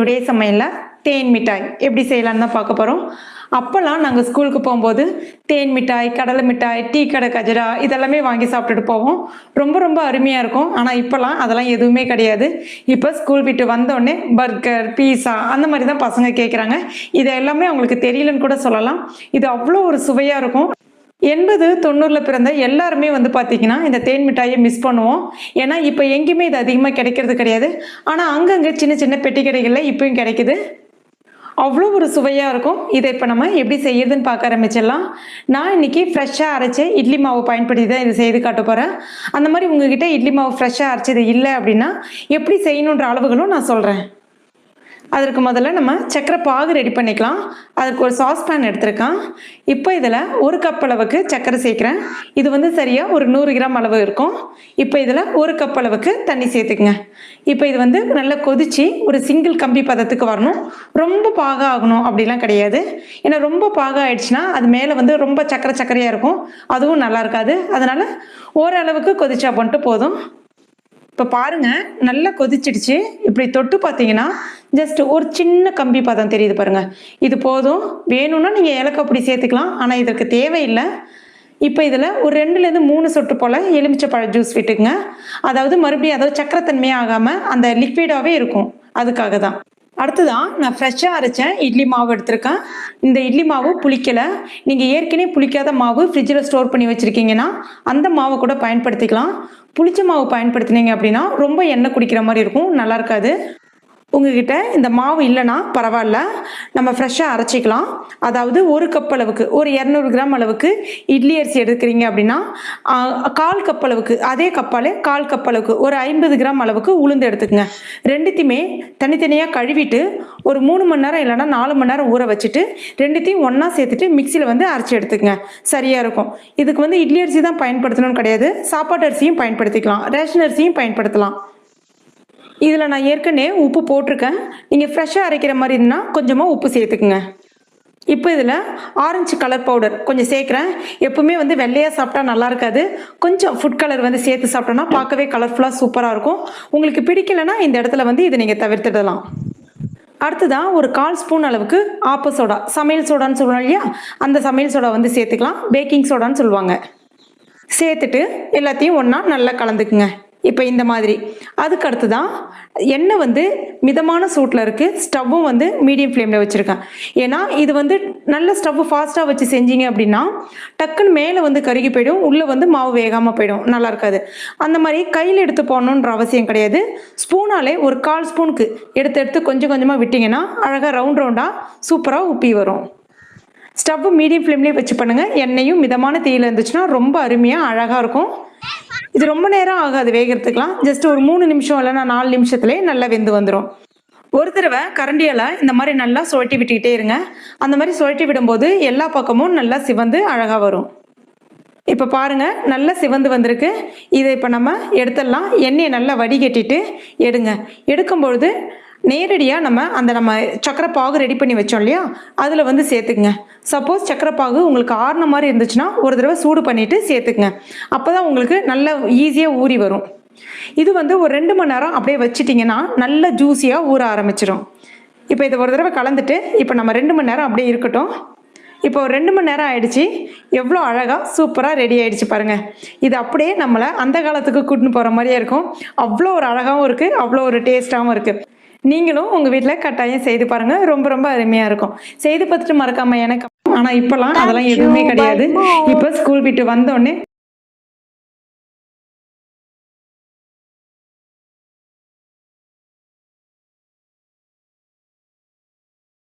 Today சமையலில் தேன் மிட்டாய் எப்படி செய்யலான்னு தான் பார்க்க போகிறோம். அப்போல்லாம் நாங்கள் ஸ்கூலுக்கு போகும்போது தேன் மிட்டாய், கடலை மிட்டாய், டீ கடை கஜரா இதெல்லாமே வாங்கி சாப்பிட்டுட்டு போவோம். ரொம்ப ரொம்ப அருமையாக இருக்கும். ஆனால் இப்போல்லாம் அதெல்லாம் எதுவுமே கிடையாது. இப்போ ஸ்கூல் விட்டு வந்தோடனே பர்கர், பீஸா அந்த மாதிரி தான் பசங்க கேட்குறாங்க. இது எல்லாமே அவங்களுக்கு தெரியலன்னு கூட சொல்லலாம். இது அவ்வளோ ஒரு சுவையாக இருக்கும். 80, 90 பிறந்த எல்லாருமே பார்த்தீங்கன்னா இந்த தேன் மிட்டாயை மிஸ் பண்ணுவோம். ஏன்னா இப்போ எங்கேயுமே இது அதிகமாக கிடைக்கிறது கிடையாது. ஆனால் அங்கங்கே சின்ன சின்ன பெட்டி கடைகளில் இப்பயும் கிடைக்குது. அவ்வளோ ஒரு சுவையாக இருக்கும். இதை இப்போ நம்ம எப்படி செய்யறதுன்னு பார்க்க ஆரம்பிச்சிடலாம். நான் இன்னைக்கு ஃப்ரெஷ்ஷாக அரைச்ச இட்லி மாவு பயன்படுத்தி தான் இதை செய்து காட்ட போகிறேன். அந்த மாதிரி உங்ககிட்ட இட்லி மாவு ஃப்ரெஷ்ஷாக அரைச்சது இல்லை அப்படின்னா எப்படி செய்யணுன்ற அளவுகளும் நான் சொல்கிறேன். அதற்கு முதல்ல நம்ம சக்கரை பாகு ரெடி பண்ணிக்கலாம். அதுக்கு ஒரு சாஸ் பேன் எடுத்திருக்கேன். இப்போ இதில் 1 கப் அளவுக்கு சக்கரை சேர்க்குறேன். இது சரியாக ஒரு 100 கிராம் அளவு இருக்கும். இப்போ இதில் 1 கப் அளவுக்கு தண்ணி சேர்த்துக்குங்க. இப்போ இது நல்லா கொதிச்சு ஒரு சிங்கிள் கம்பி பதத்துக்கு வரணும். ரொம்ப பாக ஆகணும் அப்படிலாம் கிடையாது. ஏன்னா ரொம்ப பாக ஆயிடுச்சுன்னா அது மேலே ரொம்ப சக்கரையாக இருக்கும். அதுவும் நல்லா இருக்காது. அதனால் ஓரளவுக்கு கொதிச்சா மட்டும் போதும். இப்போ பாருங்க, நல்லா கொதிச்சிடுச்சு. இப்படி தொட்டு பார்த்தீங்கன்னா ஜஸ்ட் ஒரு சின்ன கம்பி பதம் தெரியுது பாருங்க. இது போதும். வேணும்னா நீங்கள் ஏலக்காய் பொடி சேர்த்துக்கலாம். ஆனால் இதற்கு தேவையில்லை. இப்போ இதில் ஒரு 2லேருந்து 3 சொட்டு போல் எலுமிச்சை பழ ஜூஸ் விட்டுக்குங்க. அதாவது மறுபடியும் சக்கரைத்தன்மையாக ஆகாமல் அந்த லிக்விடாகவே இருக்கும். அதுக்காக தான். அடுத்ததான் நான் ஃப்ரெஷ்ஷாக அரைச்சேன் இட்லி மாவு எடுத்திருக்கேன். இந்த இட்லி மாவு புளிக்கலை. நீங்கள் ஏற்கனவே புளிக்காத மாவு ஃப்ரிட்ஜில் ஸ்டோர் பண்ணி வச்சுருக்கீங்கன்னா அந்த மாவை கூட பயன்படுத்திக்கலாம். புளிச்ச மாவு பயன்படுத்தினீங்க அப்படின்னா ரொம்ப எண்ணெய் குடிக்கிற மாதிரி இருக்கும், நல்லா இருக்காது. உங்ககிட்ட இந்த மாவு இல்லைன்னா பரவாயில்ல, நம்ம ஃப்ரெஷ்ஷாக அரைச்சிக்கலாம். அதாவது 1 கப் அளவுக்கு ஒரு 200 கிராம் அளவுக்கு இட்லி அரிசி எடுக்கிறீங்க அப்படின்னா 1/4 கப் அளவுக்கு, அதே கப்பாலே 1/4 கப் அளவுக்கு ஒரு 50 கிராம் அளவுக்கு உளுந்து எடுத்துக்கங்க. ரெண்டுத்தையுமே தனித்தனியாக கழுவிட்டு ஒரு 3 மணி நேரம் இல்லைன்னா 4 மணி நேரம் ஊற வச்சுட்டு ரெண்டுத்தையும் ஒன்றா சேர்த்துட்டு மிக்சியில் அரைச்சி எடுத்துக்கங்க. சரியாக இருக்கும். இதுக்கு இட்லி அரிசி தான் பயன்படுத்தணும்னு கிடையாது. சாப்பாட்டு அரிசியும் பயன்படுத்திக்கலாம், ரேஷன் அரிசியும் பயன்படுத்தலாம். இதில் நான் ஏற்கனவே உப்பு போட்டிருக்கேன். நீங்கள் ஃப்ரெஷ்ஷாக அரைக்கிற மாதிரி இருந்தால் கொஞ்சமாக உப்பு சேர்த்துக்குங்க. இப்போ இதில் ஆரஞ்சு கலர் பவுடர் கொஞ்சம் சேர்க்குறேன். எப்பவுமே வெள்ளையாக சாப்பிட்டா நல்லா இருக்காது. கொஞ்சம் ஃபுட் கலர் சேர்த்து சாப்பிட்டோன்னா பார்க்கவே கலர்ஃபுல்லாக சூப்பராக இருக்கும். உங்களுக்கு பிடிக்கலைன்னா இந்த இடத்துல இதை நீங்கள் தவிர்த்துடலாம். அடுத்ததான் ஒரு 1/4 ஸ்பூன் அளவுக்கு ஆப்ப சோடா, சமையல் சோடான்னு சொல்லுவோம் இல்லையா, அந்த சமையல் சோடா சேர்த்துக்கலாம். பேக்கிங் சோடான்னு சொல்லுவாங்க. சேர்த்துட்டு எல்லாத்தையும் ஒன்றா நல்லா கலந்துக்குங்க. இப்போ இந்த மாதிரி. அதுக்கு அடுத்து தான் எண்ணெய் மிதமான சூட்டில் இருக்குது. ஸ்டவ்வும் மீடியம் ஃப்ளேமில் வச்சுருக்கேன். ஏன்னா இது நல்ல ஸ்டவ் ஃபாஸ்ட்டாக வச்சு செஞ்சீங்க அப்படின்னா டக்குன்னு மேலே கருகி போயிடும், உள்ளே மாவு வேகாமல் போயிடும், நல்லா இருக்காது. அந்த மாதிரி கையில் எடுத்து போடணுன்ற அவசியம் கிடையாது. ஸ்பூனாலே ஒரு 1/4 ஸ்பூனுக்கு எடுத்து கொஞ்சம் கொஞ்சமாக விட்டிங்கன்னா அழகாக ரவுண்டாக சூப்பராக உப்பி வரும். ஸ்டவ் மீடியம் ஃப்ளேம்லேயே வச்சு பண்ணுங்கள். எண்ணெயும் மிதமான தீயில் இருந்துச்சுன்னா ரொம்ப அருமையாக அழகாக இருக்கும். இது ரொம்ப நேரம் ஆகாது வேகிறதுக்கெலாம். ஜஸ்ட் ஒரு 3 நிமிஷம் இல்லைன்னா 4 நிமிஷத்துலேயே நல்லா வெந்து வந்துடும். ஒரு தடவை கரண்டியால் இந்த மாதிரி நல்லா சுழட்டி விட்டுக்கிட்டே இருங்க. அந்த மாதிரி சுழட்டி விடும்போது எல்லா பக்கமும் நல்லா சிவந்து அழகாக வரும். இப்போ பாருங்கள், நல்லா சிவந்து வந்திருக்கு. இதை இப்போ நம்ம எடுத்துடலாம். எண்ணெயை நல்லா வடிகட்டிட்டு எடுங்க. எடுக்கும்பொழுது நேரடியாக நம்ம சக்கரை பாகு ரெடி பண்ணி வச்சோம் இல்லையா, அதில் சேர்த்துக்குங்க. சப்போஸ் சக்கரை பாகு உங்களுக்கு ஆறுன மாதிரி இருந்துச்சுன்னா ஒரு தடவை சூடு பண்ணிவிட்டு சேர்த்துக்குங்க. அப்போ தான் உங்களுக்கு நல்லா ஈஸியாக ஊறி வரும். இது ஒரு 2 மணி நேரம் அப்படியே வச்சிட்டிங்கன்னா நல்லா ஜூஸியாக ஊற ஆரம்பிச்சிடும். இப்போ இதை ஒரு தடவை கலந்துட்டு இப்போ நம்ம 2 மணி நேரம் அப்படியே இருக்கட்டும். இப்போ ஒரு 2 மணி நேரம் ஆயிடுச்சு. எவ்வளோ அழகாக சூப்பராக ரெடி ஆகிடுச்சு பாருங்கள். இது அப்படியே நம்மளை அந்த காலத்துக்கு கூட்டின்னு போகிற மாதிரியே இருக்கும். அவ்வளோ ஒரு அழகாகவும் இருக்குது, அவ்வளோ ஒரு டேஸ்ட்டாகவும் இருக்குது. நீங்களும் உங்கள் வீட்டில் கட்டாயம் செய்து பாருங்கள். ரொம்ப ரொம்ப அருமையாக இருக்கும். செய்து பார்த்துட்டு மறக்காமல் எனக்கு. ஆனால் இப்போல்லாம் அதெல்லாம் எதுவுமே கிடையாது. இப்போ ஸ்கூல் விட்டு வந்தோடனே